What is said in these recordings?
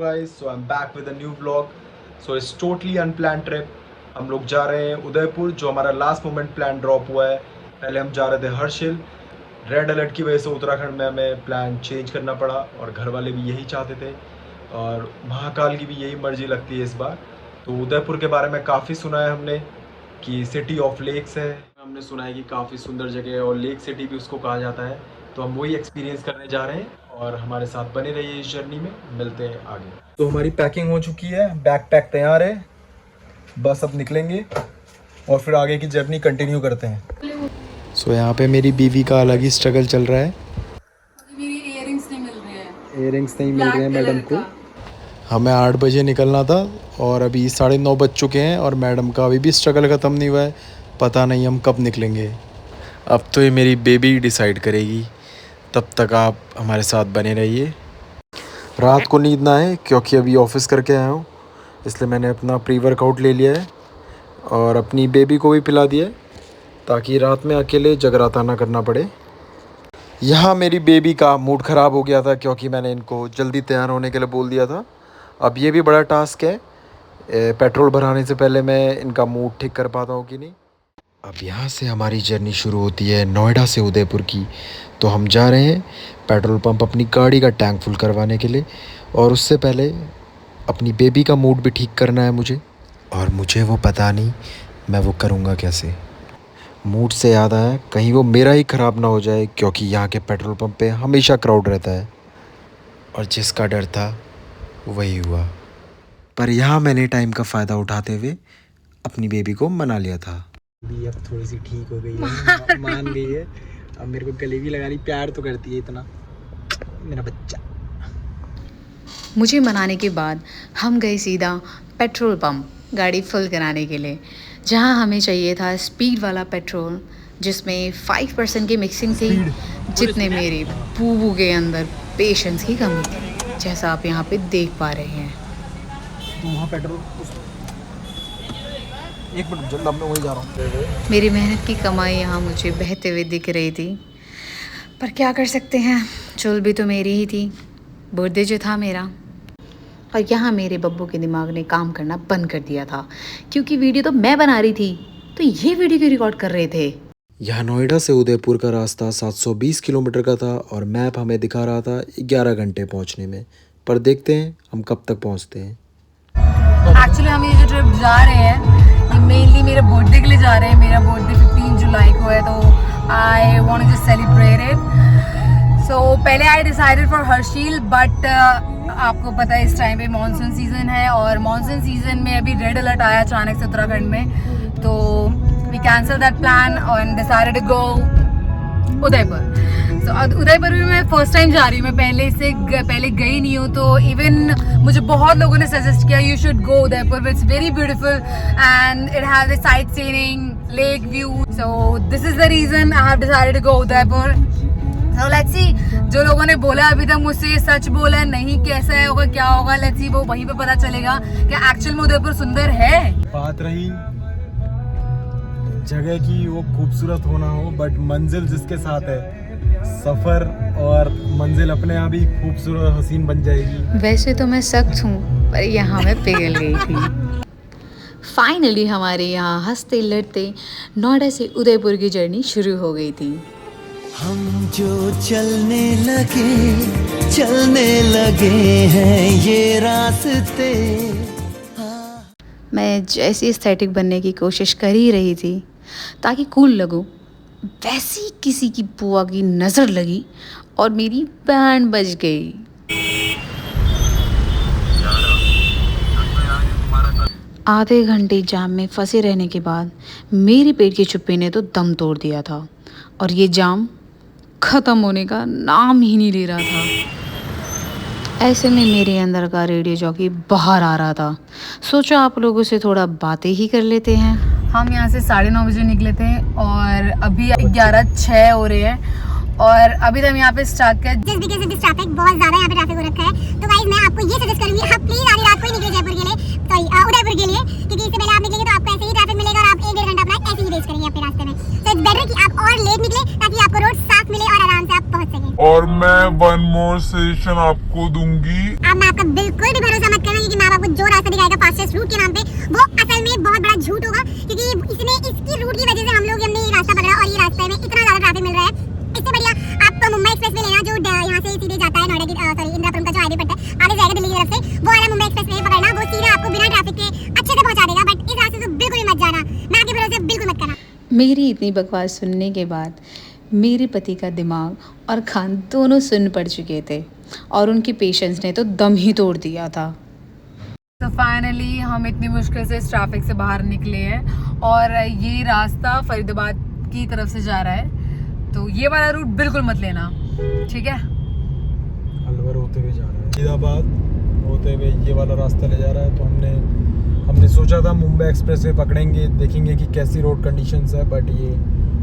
guys, so I'm back with a new vlog. So it's totally unplanned trip. हम लोग जा रहे हैं उदयपुर, जो हमारा लास्ट मोमेंट प्लान ड्रॉप हुआ है. पहले हम जा रहे थे हर्षिल. रेड अलर्ट की वजह से उत्तराखंड में हमें प्लान चेंज करना पड़ा और घर वाले भी यही चाहते थे और महाकाल की भी यही मर्जी लगती है इस बार. तो उदयपुर के बारे में काफ़ी सुना है हमने कि सिटी ऑफ लेक्स है. हमने सुना है कि काफ़ी सुंदर जगह है और लेक सिटी भी उसको कहा जाता है. तो हम वही एक्सपीरियंस करने जा रहे हैं और हमारे साथ बने रहिए इस जर्नी में. मिलते हैं आगे. तो हमारी पैकिंग हो चुकी है, बैकपैक तैयार है, बस अब निकलेंगे और फिर आगे की जर्नी कंटिन्यू करते हैं. सो यहाँ पे मेरी बीवी का अलग ही स्ट्रगल चल रहा है. मेरी इयररिंग्स नहीं मिल रहे हैं. इयररिंग्स नहीं मिल रहे हैं मैडम को. का। हमें 8 बजे निकलना था और अभी 9:30 बज चुके हैं और मैडम का अभी भी स्ट्रगल ख़त्म नहीं हुआ है. पता नहीं हम कब निकलेंगे. अब तो ये मेरी बेबी डिसाइड करेगी. तब तक आप हमारे साथ बने रहिए. रात को नींद ना आए क्योंकि अभी ऑफिस करके आया हूँ, इसलिए मैंने अपना प्री वर्कआउट ले लिया है और अपनी बेबी को भी पिला दिया है ताकि रात में अकेले जगराता ना करना पड़े. यहाँ मेरी बेबी का मूड ख़राब हो गया था क्योंकि मैंने इनको जल्दी तैयार होने के लिए बोल दिया था. अब ये भी बड़ा टास्क है, पेट्रोल भराने से पहले मैं इनका मूड ठीक कर पाता हूँ कि नहीं. अब यहाँ से हमारी जर्नी शुरू होती है नोएडा से उदयपुर की. तो हम जा रहे हैं पेट्रोल पंप अपनी गाड़ी का टैंक फुल करवाने के लिए और उससे पहले अपनी बेबी का मूड भी ठीक करना है मुझे. और मुझे वो पता नहीं मैं वो करूँगा कैसे. मूड से याद आया कहीं वो मेरा ही ख़राब ना हो जाए क्योंकि यहाँ के पेट्रोल पंप पे हमेशा क्राउड रहता है और जिसका डर था वही हुआ. पर यहाँ मैंने टाइम का फ़ायदा उठाते हुए अपनी बेबी को मना लिया था. भी अब थोड़ी सी ठीक हो गई है, मान गई है. अब मेरे को गले भी लगा रही, प्यार तो करती है इतना मेरा बच्चा. मुझे मनाने के बाद हम गए सीधा पेट्रोल पंप गाड़ी फुल कराने के लिए, जहां हमें चाहिए था स्पीड वाला पेट्रोल जिसमें 5% की मिक्सिंग थी, जितने मेरे बूबू के अंदर पेशेंस की कमी थी, जैसा आप यहाँ पे देख पा रहे हैं. तो वहाँ पेट्रोल एक मिनट जल्द मैं वहीं जा रहा हूँ. मेरी मेहनत की कमाई यहाँ मुझे बहते हुए दिख रही थी, पर क्या कर सकते हैं, चुल भी तो मेरी ही थी, बर्थडे जो था मेरा. और यहाँ मेरे बब्बू के दिमाग ने काम करना बंद कर दिया था क्योंकि वीडियो तो मैं बना रही थी, तो ये वीडियो क्यों रिकॉर्ड कर रहे थे. यहाँ नोएडा से उदयपुर का रास्ता 720 किलोमीटर का था और मैप हमें दिखा रहा था 11 घंटे पहुँचने में. पर देखते हैं हम कब तक पहुँचते हैं. एक्चुअली हम ये जो ट्रिप जा रहे हैं ये मेनली मेरे बर्थडे के लिए जा रहे हैं. मेरा बर्थडे 15 जुलाई को है, तो I want to just celebrate it. So पहले I decided for Harshil, but आपको पता है इस टाइम पे मानसून सीजन है और मानसून सीजन में अभी रेड अलर्ट आया अचानक से उत्तराखंड में, तो वी कैंसल दैट प्लान और डिसाइडेड टू गो उदयपुर. सो उदयपुर भी मैं फर्स्ट टाइम जा रही हूँ, मैं पहले गई नहीं हूँ. तो इवन मुझे बहुत लोगों ने सजेस्ट किया you should go Udaipur, it's very beautiful and it has a sightseeing, lake view. So this is the reason I have decided to go Udaipur. So let's see, जो लोगों ने बोला अभी तक मुझसे सच बोला नहीं, कैसा है होगा क्या होगा, लेट्स सी, वो वहीं पे पता चलेगा कि एक्चुअल में उदयपुर सुंदर है. बात रही जगह की वो खूबसूरत होना हो, बट मंजिल जिसके साथ है, सफ़र और मंजिल अपने आप ही खूबसूरत हसीन बन जाएगी. वैसे तो मैं सख्त हूँ, पर यहाँ मैं पिघल गई थी. फाइनली हमारे यहाँ हंसते लड़ते नोएडा से उदयपुर की जर्नी शुरू हो गई थी. हम जो चलने लगे हैं ये रास्ते. मैं जैसी एस्थेटिक बनने की कोशिश कर ही रही थी ताकि कूल लगूं, वैसी किसी की बुआ की नज़र लगी और मेरी बैंड बज गई. आधे घंटे जाम में फंसे रहने के बाद मेरी पेट की चुप्पी ने तो दम तोड़ दिया था और ये जाम ख़त्म होने का नाम ही नहीं ले रहा था. ऐसे में मेरे अंदर का रेडियो जॉकी बाहर आ रहा था. सोचा आप लोगों से थोड़ा बातें ही कर लेते हैं. हम यहाँ से 9:30 बजे निकले थे और अभी 11:06 हो रहे हैं और अभी तक यहाँ पे स्टक है. जिस बिकॉज़ ऑफ दिस ट्रैफिक बहुत ज़्यादा यहाँ पे ट्रैफिक हो रखा है. तो गाइस मैं आपको ये सजेस्ट करूंगी आप प्लीज आधी रात को ही निकले जयपुर के लिए, सॉरी उदयपुर के लिए, क्योंकि इससे पहले आप निकलेंगे तो आपको ऐसे ही ट्रैफिक मिलेगा और आप 1-1.5 घंटा अपना ऐसे ही वेस्ट करेंगे अपने रास्ते में. तो इट्स बेटर कि आप और लेट निकले ताकि आपको रोड साफ मिले और आराम से आप पहुंच सकें. और मैं वन मोर सजेशन आपको दूंगी, अब मैं आपका बिल्कुल कोई भी भरोसा मत करना, क्योंकि मैं आपको जो रास्ता दिखाएगा फास्टेस्ट रूट के नाम पे, वो असल में बहुत बड़ा झूठ होगा, क्योंकि इसकी रूट की वजह से हमने ये रास्ता पकड़ा और ये रास्ते में इतना ज़्यादा ट्रैफिक मिल रहा है। इससे बढ़िया आप मुंबई एक्सप्रेस वे लेना, जो यहाँ से सीधे जाता है नोएडा की इंदिरापुरम का जो हाईवे पड़ता है, आगे जाएगा दिल्ली की तरफ से, वो वाला मुंबई एक्सप्रेस वे पकड़ना, वो सीधा आपको बिना ट्रैफिक के अच्छे से पहुँचा देगा। बट इस रास्ते से बिल्कुल भी मत जाना, मैं आपके भरोसे बिल्कुल मत करना। मेरी इतनी बकवास सुनने के बाद मेरे पति का दिमाग और खान दोनों सुन पड़ चुके थे और उनकी पेशेंस ने तो दम ही तोड़ दिया था। तो फाइनली हम इतनी मुश्किल से इस ट्रैफिक से बाहर निकले हैं और ये रास्ता फरीदाबाद की तरफ से जा रहा है, तो ये वाला रूट बिल्कुल मत लेना, ठीक है। अलवर होते हुए जा रहा है, फरीदाबाद होते हुए ये वाला रास्ता ले जा रहा है। तो हमने सोचा था मुंबई एक्सप्रेस वे पकड़ेंगे, देखेंगे कि कैसी रोड कंडीशंस है, बट ये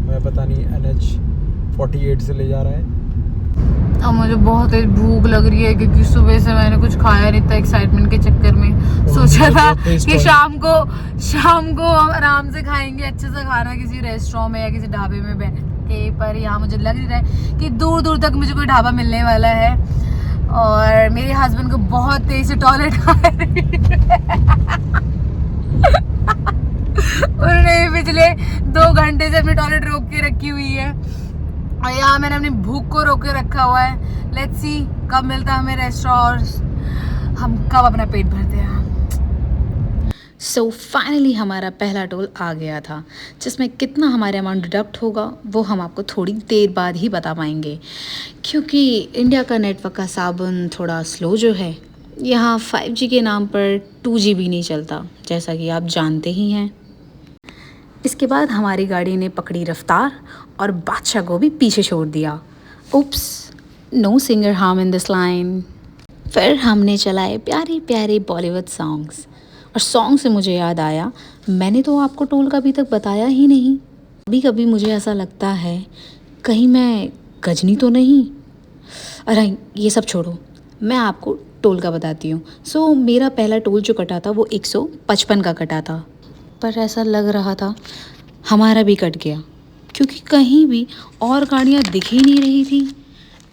मैं पता नहीं NH 48 से ले जा रहा है। अब मुझे बहुत तेज भूख लग रही है, क्योंकि सुबह से मैंने कुछ खाया नहीं था एक्साइटमेंट के चक्कर में। सोचा था कि शाम को हम आराम से खाएंगे अच्छे से खाना किसी रेस्टोरेंट में या किसी ढाबे में बैठ के, पर यहाँ मुझे लग नहीं रहा है कि दूर दूर तक मुझे कोई ढाबा मिलने वाला है। और मेरे हस्बैंड को बहुत तेज से टॉयलेट आ रही है। उन्होंने पिछले 2 घंटे से अपनी टॉयलेट रोक के रखी हुई है और यहाँ मैंने अपनी भूख को रोक के रखा हुआ है। लेट्स सी कब मिलता है हमें रेस्टोरेंट, हम कब अपना पेट भरते हैं। सो फाइनली हमारा पहला टोल आ गया था, जिसमें कितना हमारे अमाउंट डिडक्ट होगा वो हम आपको थोड़ी देर बाद ही बता पाएंगे, क्योंकि इंडिया का नेटवर्क का साबुन थोड़ा स्लो जो है, यहाँ 5G के नाम पर 2G भी नहीं चलता, जैसा कि आप जानते ही हैं। इसके बाद हमारी गाड़ी ने पकड़ी रफ्तार और बादशाह को भी पीछे छोड़ दिया। Oops, no singer harm in this line. फिर हमने चलाए प्यारे प्यारे बॉलीवुड सॉन्ग्स, और सॉन्ग से मुझे याद आया, मैंने तो आपको टोल का अभी तक बताया ही नहीं। कभी कभी मुझे ऐसा लगता है कहीं मैं गजनी तो नहीं। अरे ये सब छोड़ो, मैं आपको टोल का बताती हूँ। सो मेरा पहला टोल जो कटा था वो 155 का कटा था, पर ऐसा लग रहा था हमारा भी कट गया, क्योंकि कहीं भी और गाड़ियाँ दिख ही नहीं रही थी।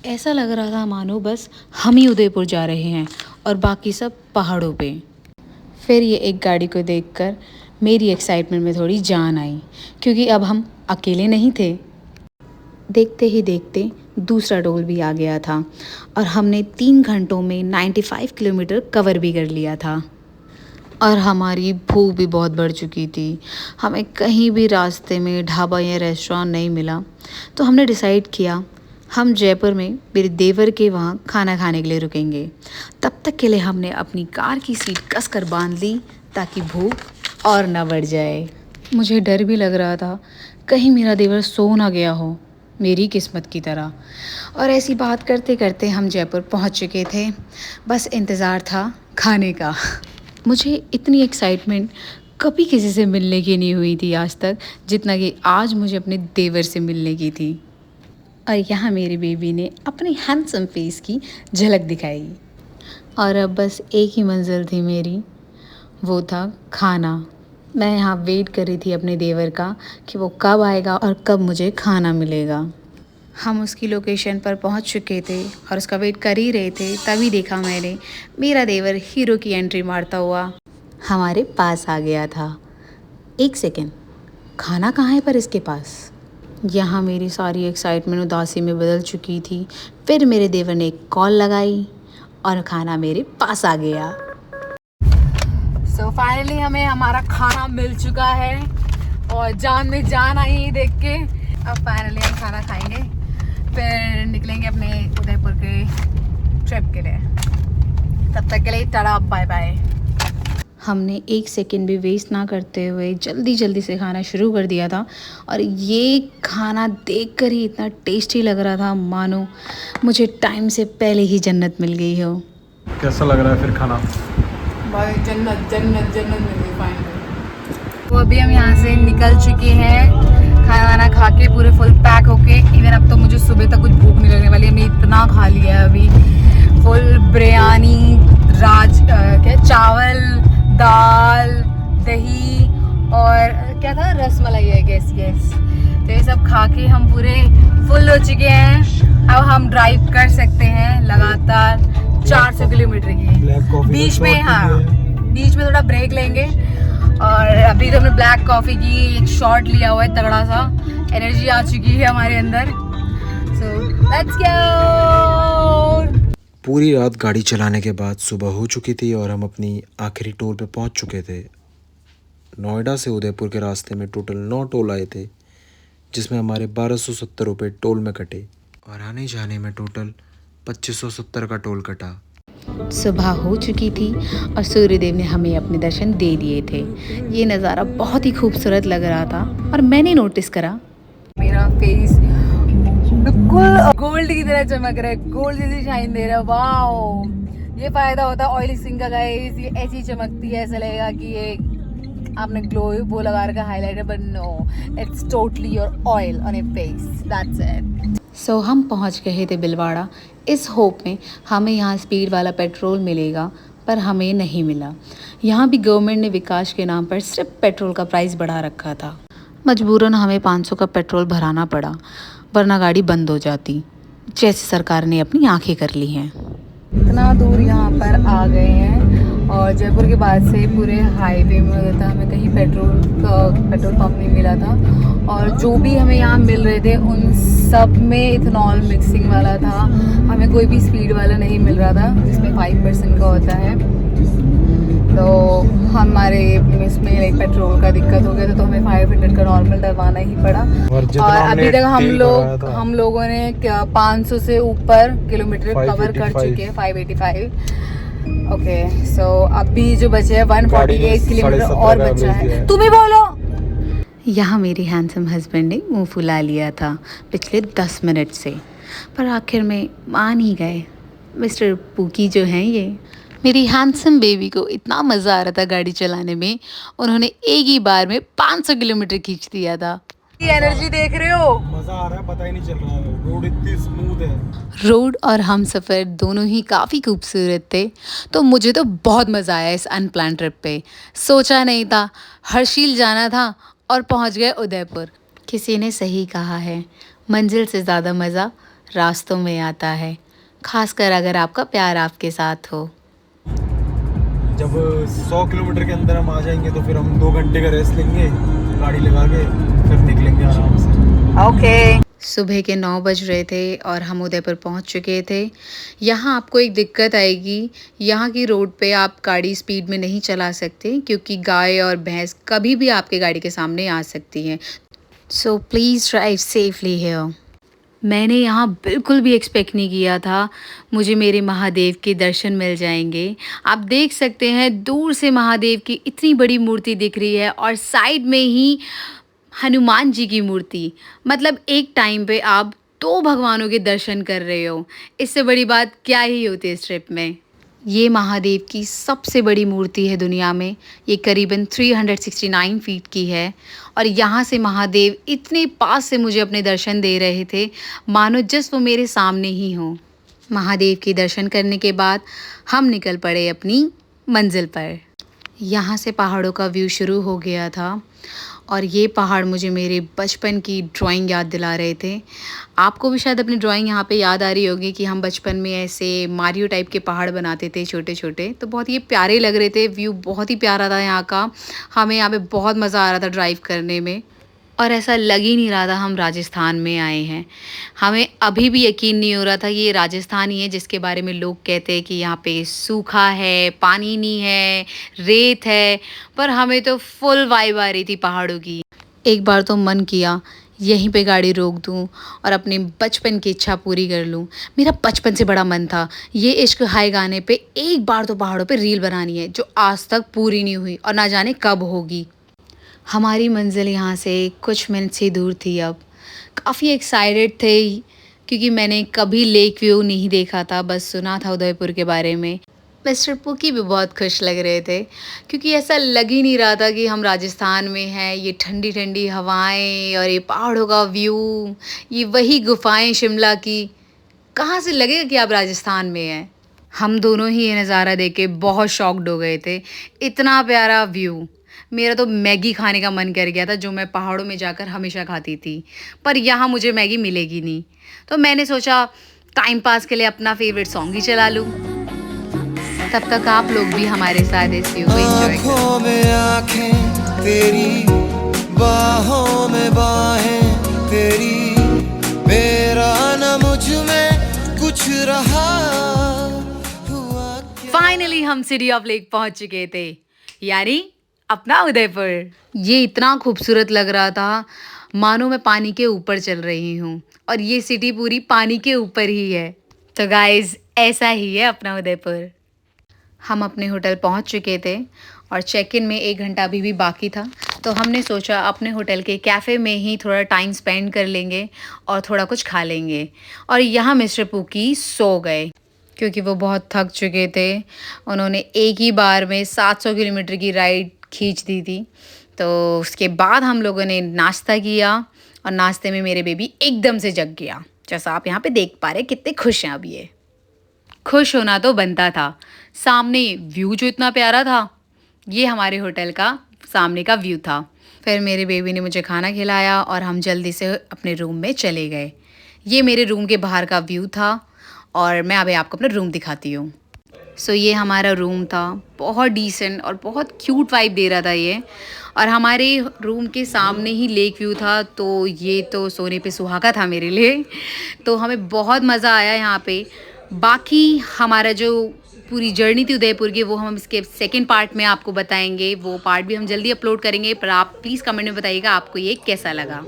ऐसा लग रहा था मानो बस हम ही उदयपुर जा रहे हैं और बाकी सब पहाड़ों पे। फिर ये एक गाड़ी को देखकर मेरी एक्साइटमेंट में थोड़ी जान आई, क्योंकि अब हम अकेले नहीं थे। देखते ही देखते दूसरा टोल भी आ गया था और हमने 3 घंटों में 95 किलोमीटर कवर भी कर लिया था। और हमारी भूख भी बहुत बढ़ चुकी थी, हमें कहीं भी रास्ते में ढाबा या रेस्टोरेंट नहीं मिला, तो हमने डिसाइड किया हम जयपुर में मेरे देवर के वहाँ खाना खाने के लिए रुकेंगे। तब तक के लिए हमने अपनी कार की सीट कसकर बांध ली ताकि भूख और ना बढ़ जाए। मुझे डर भी लग रहा था कहीं मेरा देवर सो ना गया हो मेरी किस्मत की तरह। और ऐसी बात करते करते हम जयपुर पहुँच चुके थे, बस इंतज़ार था खाने का। मुझे इतनी एक्साइटमेंट कभी किसी से मिलने की नहीं हुई थी आज तक, जितना कि आज मुझे अपने देवर से मिलने की थी। और यहाँ मेरी बेबी ने अपनी हैंडसम फेस की झलक दिखाई। और अब बस एक ही मंजिल थी मेरी, वो था खाना। मैं यहाँ वेट कर रही थी अपने देवर का कि वो कब आएगा और कब मुझे खाना मिलेगा। हम उसकी लोकेशन पर पहुँच चुके थे और उसका वेट कर ही रहे थे, तभी देखा मैंने मेरा देवर हीरो की एंट्री मारता हुआ हमारे पास आ गया था। 1 सेकेंड, खाना कहाँ है पर इसके पास? यहाँ मेरी सारी एक्साइटमेंट उदासी में बदल चुकी थी। फिर मेरे देवर ने एक कॉल लगाई और खाना मेरे पास आ गया। सो फाइनली हमें हमारा खाना मिल चुका है और जान में जान आई देख के। अब फाइनली हम खाना खाएंगे, फिर निकलेंगे अपने उदयपुर के ट्रिप के लिए। तब तक के लिए टाटा बाय बाय। हमने 1 सेकेंड भी वेस्ट ना करते हुए जल्दी जल्दी से खाना शुरू कर दिया था, और ये खाना देखकर ही इतना टेस्टी लग रहा था मानो मुझे टाइम से पहले ही जन्नत मिल गई हो। कैसा लग रहा है फिर खाना? भाई जन्नत जन्नत जन्नत मिल गई फाइनली। तो अभी हम यहाँ से निकल चुके हैं, खाना वाना खा के पूरे फुल पैक होके। इवन अब तो मुझे सुबह तक कुछ भूख नहीं लगने वाली है, हमने इतना खा लिया है अभी। फुल बिरयानी, चावल, दाल, दही और क्या था, रसमलाई है, गैस। तो ये सब खा के हम पूरे फुल हो चुके हैं। अब हम ड्राइव कर सकते हैं लगातार 400 किलोमीटर की। बीच में बीच में थोड़ा ब्रेक लेंगे। और अभी तो हमने ब्लैक कॉफी की एक शॉट लिया हुआ है तगड़ा सा, एनर्जी आ चुकी है हमारे अंदर। So let's go. पूरी रात गाड़ी चलाने के बाद सुबह हो चुकी थी और हम अपनी आखिरी टोल पे पहुंच चुके थे। नोएडा से उदयपुर के रास्ते में टोटल 9 टोल आए थे, जिसमें हमारे 1270 रुपये टोल में कटे और आने जाने में टोटल 2570 का टोल कटा। सुबह हो चुकी थी और सूर्यदेव ने हमें अपने दर्शन दे दिए थे। ये नज़ारा बहुत ही खूबसूरत लग रहा था और मैंने नोटिस करा मेरा फेस बिल्कुल गोल्ड की तरह चमक रहा है, गोल्ड जैसी शाइन दे रहा है। वाओ, ये फायदा होता है ऑयली स्किन का गाइस। ये ऐसी चमकती है, ऐसा लगेगा कि ये आपने ग्लो वो लगा रखा highlighter, but no, it's totally your oil on your face, that's it. So हम पहुंच गए थे बिलवाड़ा इस होप में हमें यहाँ स्पीड वाला पेट्रोल मिलेगा, पर हमें नहीं मिला। यहाँ भी गवर्नमेंट ने विकास के नाम पर सिर्फ पेट्रोल का प्राइस बढ़ा रखा था। मजबूरन हमें 500 का पेट्रोल भराना पड़ा, वरना गाड़ी बंद हो जाती, जैसे सरकार ने अपनी आंखें कर ली हैं। इतना दूर यहाँ पर आ गए हैं और जयपुर के बाद से पूरे हाईवे में लगा था, हमें कहीं पेट्रोल पंप नहीं मिला था। और जो भी हमें यहाँ मिल रहे थे उन सब में इथेनॉल मिक्सिंग वाला था, हमें कोई भी स्पीड वाला नहीं मिल रहा था जिसमें 5% का होता है। तो हमारे इसमें लाइक पेट्रोल का दिक्कत हो गया था, तो हमें 500 का नॉर्मल डलवाना ही पड़ा। और अभी तक हम लोगों ने 500 से ऊपर किलोमीटर कवर कर चुके हैं, 585। ओके, सो अभी जो बचे हैं 148 किलोमीटर और बचा है। तुम ही बोलो। यहाँ मेरे हैंडसम हस्बैंड ने मुंह फुला लिया था पिछले 10 मिनट से, पर आखिर में मान ही गए। मिस्टर पूकी जो हैं, ये मेरी हैंडसम बेबी को इतना मज़ा आ रहा था गाड़ी चलाने में, उन्होंने एक ही बार में 500 किलोमीटर खींच दिया था। ये एनर्जी देख रहे हो, मजा आ रहा है, पता ही नहीं चल रहा है, रोड इतनी स्मूथ है। रोड और हम सफ़र दोनों ही काफ़ी खूबसूरत थे, तो मुझे तो बहुत मज़ा आया इस अनप्लान ट्रिप पे। सोचा नहीं था, हर्षिल जाना था और पहुंच गए उदयपुर। किसी ने सही कहा है, मंजिल से ज़्यादा मज़ा रास्तों में आता है, खासकर अगर आपका प्यार आपके साथ हो। जब 100 किलोमीटर के अंदर हम आ जाएंगे तो फिर हम 2 घंटे का रेस्ट लेंगे, गाड़ी लगा के फिर निकलेंगे आराम से। ओके। सुबह के 9 बज रहे थे और हम उदयपुर पहुंच चुके थे। यहाँ आपको एक दिक्कत आएगी, यहाँ की रोड पे आप गाड़ी स्पीड में नहीं चला सकते, क्योंकि गाय और भैंस कभी भी आपके गाड़ी के सामने आ सकती हैं। So please drive safely here. मैंने यहाँ बिल्कुल भी एक्सपेक्ट नहीं किया था मुझे मेरे महादेव के दर्शन मिल जाएंगे। आप देख सकते हैं दूर से महादेव की इतनी बड़ी मूर्ति दिख रही है और साइड में ही हनुमान जी की मूर्ति। मतलब एक टाइम पे आप 2 भगवानों के दर्शन कर रहे हो, इससे बड़ी बात क्या ही होती है इस ट्रिप में। ये महादेव की सबसे बड़ी मूर्ति है दुनिया में, ये करीबन 369 फीट की है और यहाँ से महादेव इतने पास से मुझे अपने दर्शन दे रहे थे, मानो जस्ट वो मेरे सामने ही हो। महादेव के दर्शन करने के बाद हम निकल पड़े अपनी मंजिल पर। यहाँ से पहाड़ों का व्यू शुरू हो गया था और ये पहाड़ मुझे मेरे बचपन की ड्राइंग याद दिला रहे थे। आपको भी शायद अपनी ड्राइंग यहाँ पे याद आ रही होगी कि हम बचपन में ऐसे मारियो टाइप के पहाड़ बनाते थे छोटे छोटे, तो बहुत ये प्यारे लग रहे थे। व्यू बहुत ही प्यारा था यहाँ का, हमें यहाँ पे बहुत मज़ा आ रहा था ड्राइव करने में और ऐसा लग ही नहीं रहा था हम राजस्थान में आए हैं। हमें अभी भी यकीन नहीं हो रहा था कि ये राजस्थान ही है जिसके बारे में लोग कहते हैं कि यहाँ पे सूखा है, पानी नहीं है, रेत है, पर हमें तो फुल वाइब आ रही थी पहाड़ों की। एक बार तो मन किया यहीं पे गाड़ी रोक दूं और अपने बचपन की इच्छा पूरी कर लूं। मेरा बचपन से बड़ा मन था ये इश्क हाय गाने पे एक बार तो पहाड़ों पे रील बनानी है, जो आज तक पूरी नहीं हुई और ना जाने कब होगी। हमारी मंजिल यहाँ से कुछ मिनट से दूर थी। अब काफ़ी एक्साइटेड थे क्योंकि मैंने कभी लेक व्यू नहीं देखा था, बस सुना था उदयपुर के बारे में। मिस्टर पुकी भी बहुत खुश लग रहे थे क्योंकि ऐसा लग ही नहीं रहा था कि हम राजस्थान में हैं। ये ठंडी ठंडी हवाएं और ये पहाड़ों का व्यू, ये वही गुफाएं शिमला की, कहाँ से लगेगा कि आप राजस्थान में हैं। हम दोनों ही ये नज़ारा देख के बहुत शॉक्ड हो गए थे, इतना प्यारा व्यू। मेरा तो मैगी खाने का मन कर गया था, जो मैं पहाड़ों में जाकर हमेशा खाती थी, पर यहाँ मुझे मैगी मिलेगी नहीं। तो मैंने सोचा टाइम पास के लिए अपना फेवरेट सॉन्ग ही चला लूँ। तब तक आप लोग भी हमारे साथ इस व्यू को एंजॉय करो। आँखों में आँखें तेरी, बाहों में बाहें तेरी, मेरा न मुझ में कुछ रहा हुआ। फाइनली हम सिटी ऑफ लेक पहुंच चुके थे, यानी अपना उदयपुर। ये इतना खूबसूरत लग रहा था मानो मैं पानी के ऊपर चल रही हूँ, और ये सिटी पूरी पानी के ऊपर ही है। तो गाइज ऐसा ही है अपना उदयपुर। हम अपने होटल पहुंच चुके थे और चेक इन में 1 घंटा अभी भी बाकी था, तो हमने सोचा अपने होटल के कैफ़े में ही थोड़ा टाइम स्पेंड कर लेंगे और थोड़ा कुछ खा लेंगे। और यहाँ मिस्टर पूकी सो गए क्योंकि वो बहुत थक चुके थे। उन्होंने एक ही बार में 700 किलोमीटर की राइड खींच दी थी। तो उसके बाद हम लोगों ने नाश्ता किया और नाश्ते में मेरे बेबी एकदम से जग गया, जैसा आप यहाँ पे देख पा रहे कितने खुश हैं अब ये। खुश होना तो बनता था, सामने व्यू जो इतना प्यारा था, ये हमारे होटल का सामने का व्यू था। फिर मेरे बेबी ने मुझे खाना खिलाया और हम जल्दी से अपने रूम में चले गए। ये मेरे रूम के बाहर का व्यू था और मैं अभी आपको अपना रूम दिखाती हूँ। सो ये हमारा रूम था, बहुत डिसेंट और बहुत क्यूट वाइब दे रहा था ये। और हमारे रूम के सामने ही लेक व्यू था, तो ये तो सोने पे सुहागा था मेरे लिए। तो हमें बहुत मज़ा आया यहाँ पे। बाकी हमारा जो पूरी जर्नी थी उदयपुर की, वो हम इसके सेकंड पार्ट में आपको बताएंगे। वो पार्ट भी हम जल्दी अपलोड करेंगे, पर आप प्लीज़ कमेंट में बताइएगा आपको ये कैसा लगा।